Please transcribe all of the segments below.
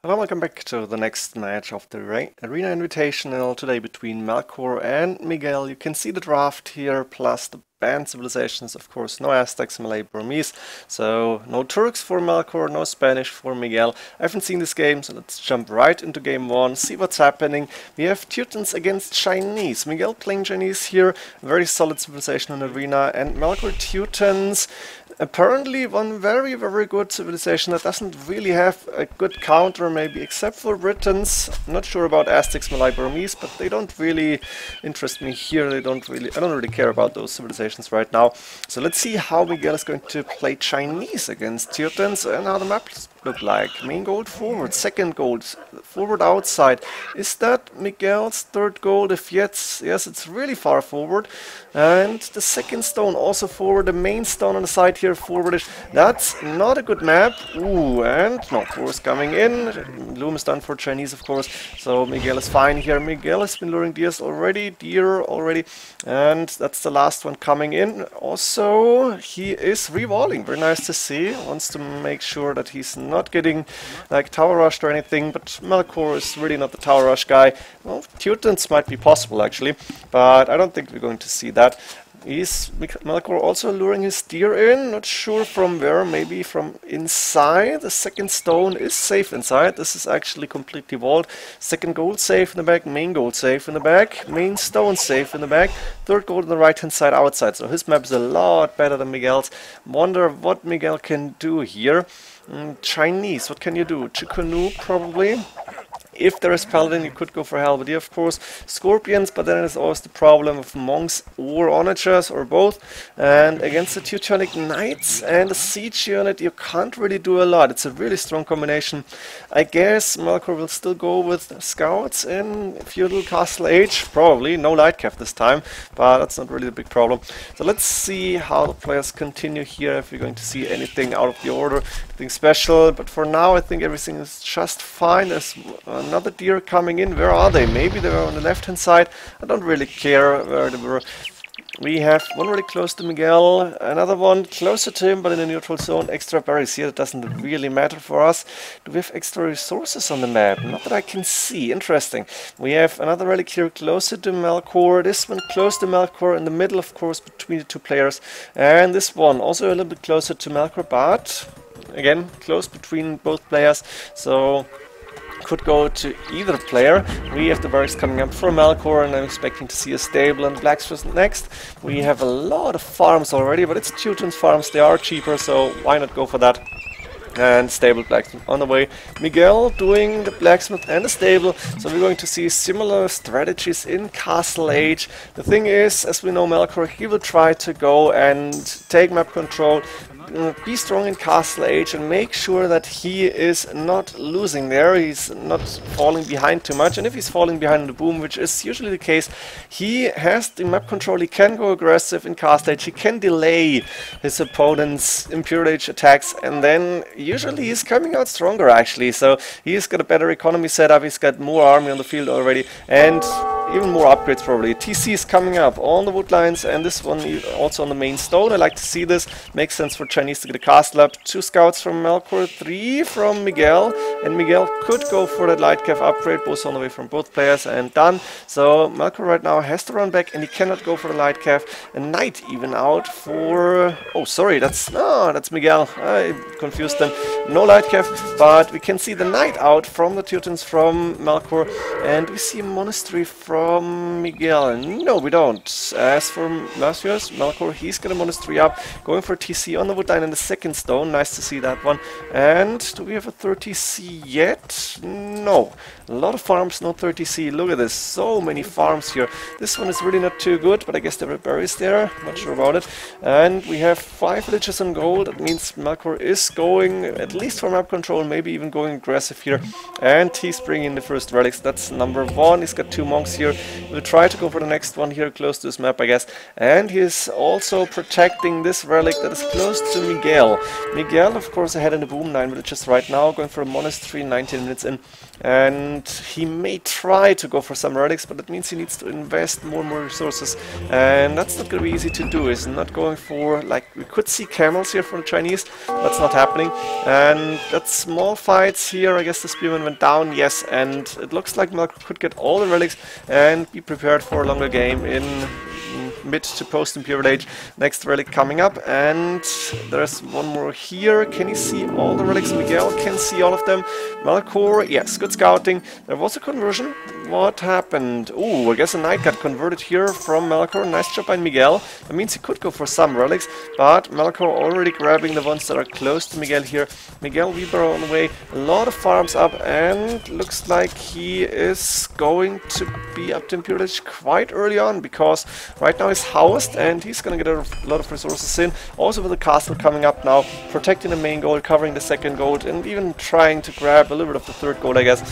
Hello, welcome back to the next match of the Arena Invitational today between Melkor and Miguel. You can see the draft here, plus the banned civilizations, of course, no Aztecs, Malay, Burmese, so no Turks for Melkor, no Spanish for Miguel. I haven't seen this game, so let's jump right into game one, see what's happening. We have Teutons against Chinese. Miguel playing Chinese here, very solid civilization in Arena, and Melkor Teutons. Apparently one very good civilization that doesn't really have a good counter, maybe except for Britons. I'm not sure about Aztecs, Malay, Burmese, but they don't really interest me here. I don't really care about those civilizations right now. So let's see how Miguel is going to play Chinese against Teutons and how the maps look like. Main gold forward, second gold forward outside. Is that Miguel's third gold? If yes, it's really far forward. And the second stone also forward, the main stone on the side here forwardish. That's not a good map. Ooh, and no, force coming in. Loom is done for Chinese, of course. So Miguel is fine here. Miguel has been luring deer already. And that's the last one coming in. Also, he is rewalling. Very nice to see. Wants to make sure that he's not getting like tower rushed or anything, but Melkor is really not the tower rush guy. Well, Teutons might be possible actually, but I don't think we're going to see that. Is Melkor also luring his deer in? Not sure from where, maybe from inside. The second stone is safe inside. This is actually completely walled. Second gold safe in the back, main gold safe in the back, main stone safe in the back, third gold on the right hand side outside. So his map is a lot better than Miguel's. Wonder what Miguel can do here. Chinese, what can you do? Chikunu probably. If there is Paladin, you could go for Halberdier, of course. Scorpions, but then there's always the problem of monks or onagers, or both. And against the Teutonic Knights and the siege unit, you can't really do a lot. It's a really strong combination. I guess Melkor will still go with scouts in feudal castle age. Probably, no light cap this time, but that's not really the big problem. So let's see how the players continue here, if we're going to see anything out of the order, anything special. But for now, I think everything is just fine. There's another deer coming in. Where are they? Maybe they were on the left hand side. I don't really care where they were. We have one really close to Miguel, another one closer to him but in the neutral zone. Extra berries here, that doesn't really matter for us. Do we have extra resources on the map? Not that I can see. Interesting. We have another relic here closer to Melkor, this one close to Melkor, in the middle of course between the two players, and this one also a little bit closer to Melkor, but again close between both players, so could go to either player. We have the barracks coming up for Melkor, and I'm expecting to see a stable and blacksmith next. We have a lot of farms already, but it's Teutons farms, they are cheaper, so why not go for that? And stable blacksmith on the way. Miguel doing the blacksmith and the stable, so we're going to see similar strategies in Castle Age. The thing is, as we know Melkor, he will try to go and take map control, be strong in Castle Age and make sure that he is not losing there, he's not falling behind too much, and if he's falling behind in the boom, which is usually the case, he has the map control, he can go aggressive in Castle Age, he can delay his opponent's Imperial Age attacks, and then usually he's coming out stronger actually, so he's got a better economy setup, he's got more army on the field already, and even more upgrades probably. TC is coming up on the wood lines, and this one also on the main stone. I like to see this. Makes sense for Chinese to get a castle up. 2 scouts from Melkor, 3 from Miguel, and Miguel could go for that light cav upgrade, both on the way from both players, and done. So Melkor right now has to run back, and he cannot go for the light cav. A knight even out for... oh, sorry, that's Miguel. I confused them. No light cav, but we can see the knight out from the Teutons from Melkor, and we see a monastery from Miguel. No, we don't. As for Mercius, Melkor, he's got a monastery up, going for TC on the wood line in the second stone. Nice to see that one. And do we have a 30C yet? No. A lot of farms, no 30C. Look at this. So many farms here. This one is really not too good, but I guess there were berries there. Not sure about it. And we have 5 villages on gold. That means Melkor is going, at least for map control, maybe even going aggressive here. And he's bringing the first relics. That's number 1. He's got 2 monks here. here. We'll try to go for the next one here close to this map, I guess. And he's also protecting this relic that is close to Miguel. Miguel, of course, ahead in the boom 9 villages right now, going for a monastery 19 minutes in. And he may try to go for some relics, but that means he needs to invest more and more resources. And that's not going to be easy to do. He's not going for, like, we could see camels here for the Chinese. That's not happening. And that's small fights here. I guess the spearman went down, yes. And it looks like Melkor could get all the relics and be prepared for a longer game in mid to post-Imperial Age. Next relic coming up, and there's one more here. Can you see all the relics? Miguel can see all of them. Melkor, yes, good scouting. There was a conversion. What happened? Oh, I guess a knight got converted here from Melkor. Nice job by Miguel. That means he could go for some relics, but Melkor already grabbing the ones that are close to Miguel here. Miguel Weber on the way. A lot of farms up, and looks like he is going to be up to Imperial Age quite early on, because right now he's housed and he's gonna get a lot of resources in. Also with the castle coming up now, protecting the main gold, covering the second gold, and even trying to grab a little bit of the third gold, I guess.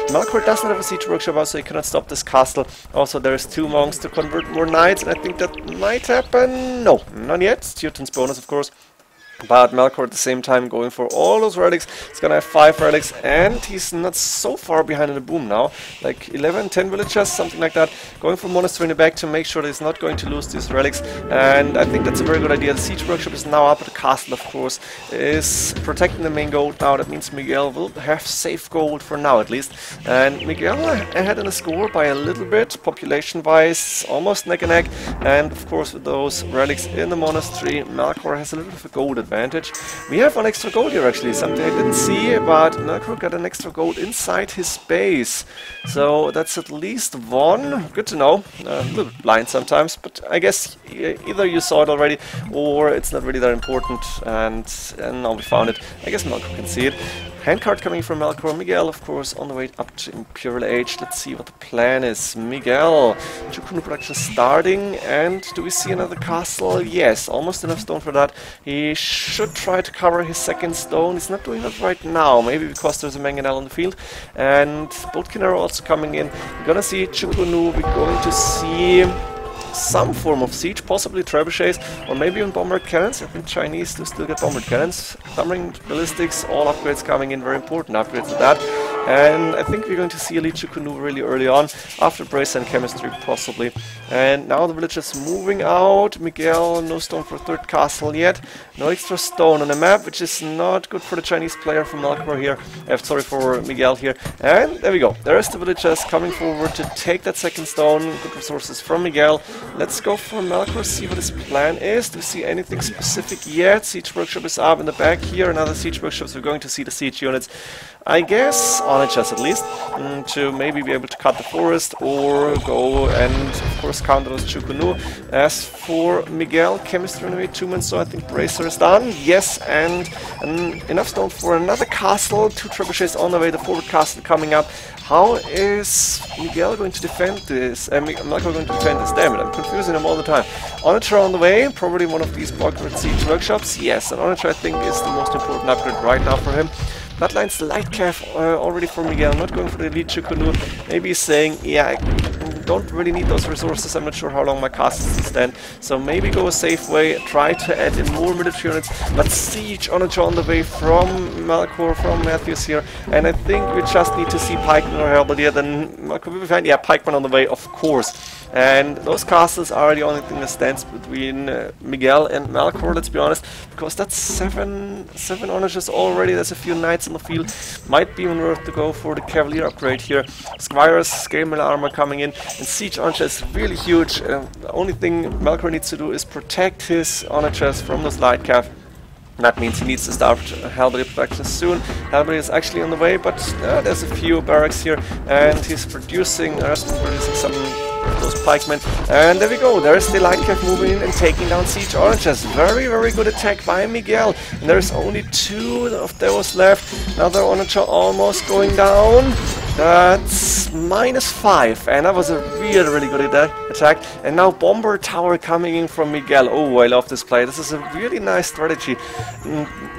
Melkor doesn't have a siege workshop, so he cannot stop this castle. Also, there's 2 monks to convert more knights, and I think that might happen. No, not yet. Teuton's bonus, of course. But Melkor at the same time going for all those relics. He's gonna have 5 relics, and he's not so far behind in the boom now. Like 11, 10 villages, something like that. Going for monastery in the back to make sure that he's not going to lose these relics. And I think that's a very good idea. The siege workshop is now up, but the castle, of course, is protecting the main gold now. That means Miguel will have safe gold for now, at least. And Miguel ahead in the score by a little bit, population-wise, almost neck and neck. And of course, with those relics in the monastery, Melkor has a little bit of a gold advantage. We have one extra gold here, actually, something I didn't see, but Melkor got an extra gold inside his base. So that's at least one. Good to know. A little bit blind sometimes, but I guess either you saw it already or it's not really that important, and now we found it. I guess Melkor can see it. Handcard coming from Melkor. Miguel, of course, on the way up to Imperial Age. Let's see what the plan is. Miguel, Chukunu production starting, and do we see another castle? Yes, almost enough stone for that. He should try to cover his second stone. He's not doing that right now, maybe because there's a mangonel on the field. And Boatkin are also coming in. We're gonna see Chukunu, we're going to see some form of siege, possibly trebuchets, or maybe even bombard cannons. I think Chinese do still get bombard cannons. Thumbering ballistics, all upgrades coming in, very important upgrades to that. And I think we're going to see Elite Chukunu really early on, after Bracer and Chemistry possibly. And now the village is moving out. Miguel, no stone for third castle yet. No extra stone on the map, which is not good for the Chinese player from Melkor here. Sorry, for Miguel here. And there we go. There's the villagers coming forward to take that second stone. Good resources from Miguel. Let's go for Melkor, see what his plan is. Do we see anything specific yet? Siege workshop is up in the back here. Another siege workshop, so we're going to see the siege units. I guess on it just at least, to maybe be able to cut the forest or go and of course counter those Chukunu. As for Miguel, chemistry anyway, 2 minutes, so I think Bracer is done. Yes, and enough stone for another castle. 2 trebuchets on the way, the forward castle coming up. How is Miguel going to defend this? Melkor going to defend this? Damn it, I'm confusing him all the time. Onager on the way, probably one of these Conquerors siege workshops. Yes, and Onager I think is the most important upgrade right now for him. Bloodlines light cav already for Miguel, not going for the Elite Chukunu. Maybe he's saying, yeah, I don't really need those resources, I'm not sure how long my castles will stand. So maybe go a safe way, try to add in more military units, but siege Onager on the way from Melkor, from Matthews here. And I think we just need to see Pikeman or Halberdier, then Melkor will be fine. Yeah, Pikeman on the way, of course. And those castles are the only thing that stands between Miguel and Melkor, let's be honest, because that's 7 Onagers already. There's a few knights on the field. Might be even worth to go for the Cavalier upgrade here. Squires, scale mill armor coming in, and siege Onager is really huge. The only thing Melkor needs to do is protect his Onagers from those light cav. That means he needs to start Halberdier production soon. Halberdier is actually on the way, but there's a few barracks here, and he's producing some of those pikemen. And there we go, there's the light cav moving in and taking down siege Onagers. Very, very good attack by Miguel. And there's only 2 of those left. Another Onager almost going down. That's -5, and that was a really good attack. And now Bomber Tower coming in from Miguel. Oh, I love this play. This is a really nice strategy.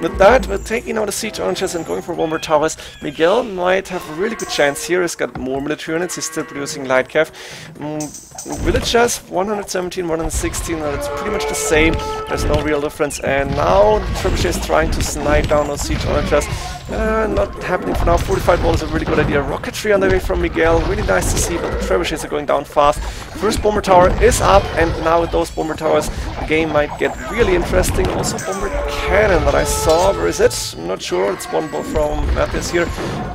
With that, we're taking out the siege archers and going for Bomber Towers. Miguel might have a really good chance here. He's got more military units. He's still producing light cav. Villagers 117, 116. It's pretty much the same. There's no real difference. And now the trebuchet is trying to snipe down those siege archers. Not happening for now. 45 ball is a really good idea. Rocketry on the way from Miguel. Really nice to see, but the trebuchets are going down fast. First bomber tower is up, and now with those bomber towers, the game might get really interesting. Also, bomber cannon that I saw. Where is it? I'm not sure. It's one from Matthias here.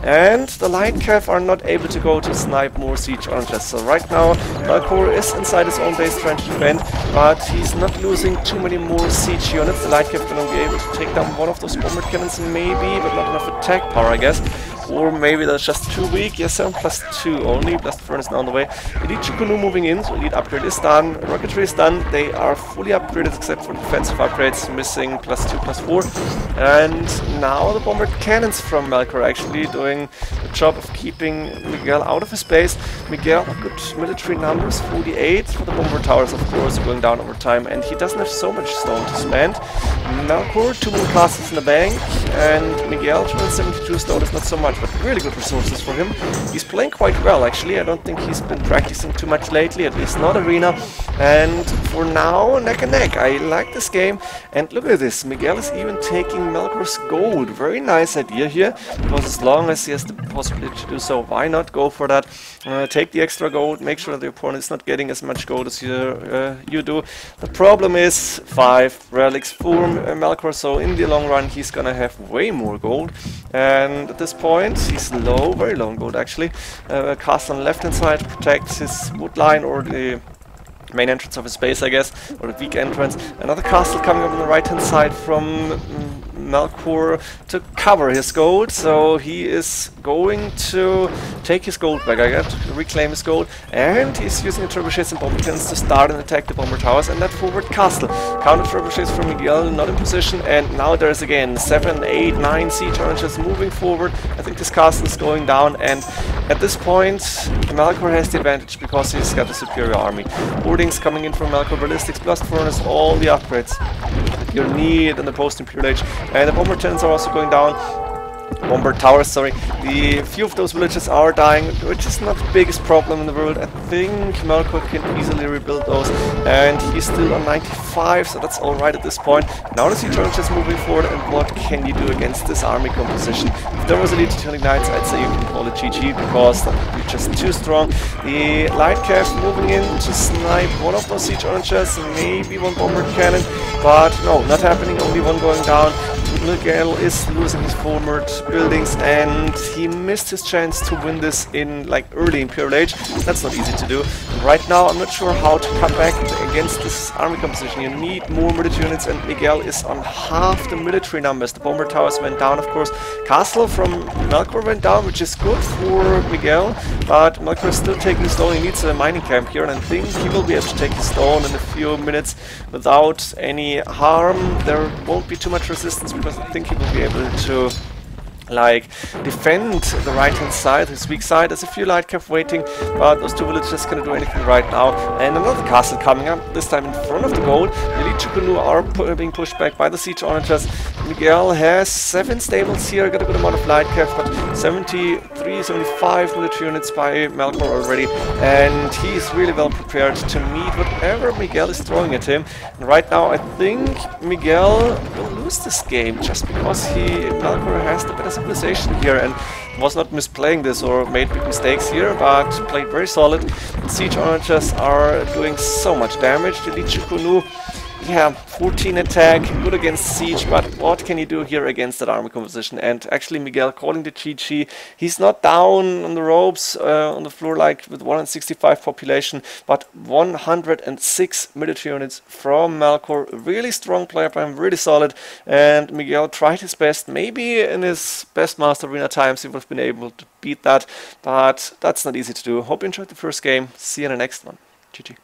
And the light cav are not able to go to snipe more siege archers. So right now, Melkor is inside his own base trying to defend, but he's not losing too many more siege units. The light cav is going to be able to take down one of those bomber cannons, maybe, but not enough attack power, I guess. Or maybe that's just too weak. Yes, +2 only. Blast Furnace now on the way. Elite Chukunu moving in, so Elite upgrade is done. Rocketry is done. They are fully upgraded except for defensive upgrades, missing +2, +4. And now the bomber cannons from Melkor actually doing the job of keeping Miguel out of his base. Miguel, good military numbers, 48 for the bomber towers, of course, going down over time. And he doesn't have so much stone to spend. Melkor, 2 more castles in the bank. And Miguel, 272 stone is not so much, but really good resources for him. He's playing quite well, actually. I don't think he's been practicing too much lately, at least not arena. And for now, neck and neck. I like this game. And look at this, Miguel is even taking Melkor's gold. Very nice idea here, because as long as he has the possibility to do so, why not go for that? Take the extra gold, make sure the opponent is not getting as much gold as you do. The problem is 5 relics for Melkor, so in the long run he's gonna have way more gold. And at this point he's low, very low on gold actually. Cast on the left hand side protects his wood line or the main entrance of his base, I guess, or the weak entrance. Another castle coming up on the right hand side from Melkor to cover his gold, so he is going to take his gold back, I guess, to reclaim his gold, and he's using the trebuchets and bomber cannons to start and attack the bomber towers and that forward castle. Counter trebuchets from Miguel, not in position, and now there's again 7, 8, 9 siege archers moving forward. I think this castle is going down, and at this point Melkor has the advantage because he's got a superior army. Boardings coming in from Melkor, ballistics, blast furnace, all the upgrades you need in the post-Imperial Age. And the bomber cannons are also going down. Bomber towers, sorry. The few of those villages are dying, which is not the biggest problem in the world. I think Melkor can easily rebuild those, and he's still on 95, so that's alright at this point. Now the siege archers moving forward, and what can you do against this army composition? If there was Elite Titanic Knights, I'd say you can call it GG, because that would be just too strong. The light cav moving in to snipe one of those siege archers, maybe one bomber cannon, but no, not happening, only one going down. Miguel is losing his forward buildings, and he missed his chance to win this in like early Imperial Age. That's not easy to do. And right now I'm not sure how to come back against this army composition. You need more military units, and Miguel is on half the military numbers. The bomber towers went down, of course. Castle from Melkor went down, which is good for Miguel, but Melkor is still taking stone. He needs a mining camp here, and I think he will be able to take his stone in a few minutes without any harm. There won't be too much resistance, because I think he will be able to like defend the right hand side, his weak side. There's a few light cav waiting, but those two villages can't do anything right now. And another castle coming up, this time in front of the gold. The Elite Chukunu are being pushed back by the siege archers. Miguel has 7 stables here, got a good amount of light cav, but 73, 75 military units by Melkor already, and he's really well prepared to meet whatever Miguel is throwing at him. And right now I think Miguel will lose this game, just because Melkor has the better civilization here and was not misplaying this or made big mistakes here, but played very solid. The siege archers are doing so much damage. The Elite Chukunu, yeah, 14 attack, good against siege, but what can you do here against that army composition? And actually Miguel calling the GG. He's not down on the ropes, on the floor like with 165 population, but 106 military units from Melkor. Really strong player plan, really solid, and Miguel tried his best. Maybe in his best Master Arena times he would have been able to beat that, but that's not easy to do. Hope you enjoyed the first game. See you in the next one. GG.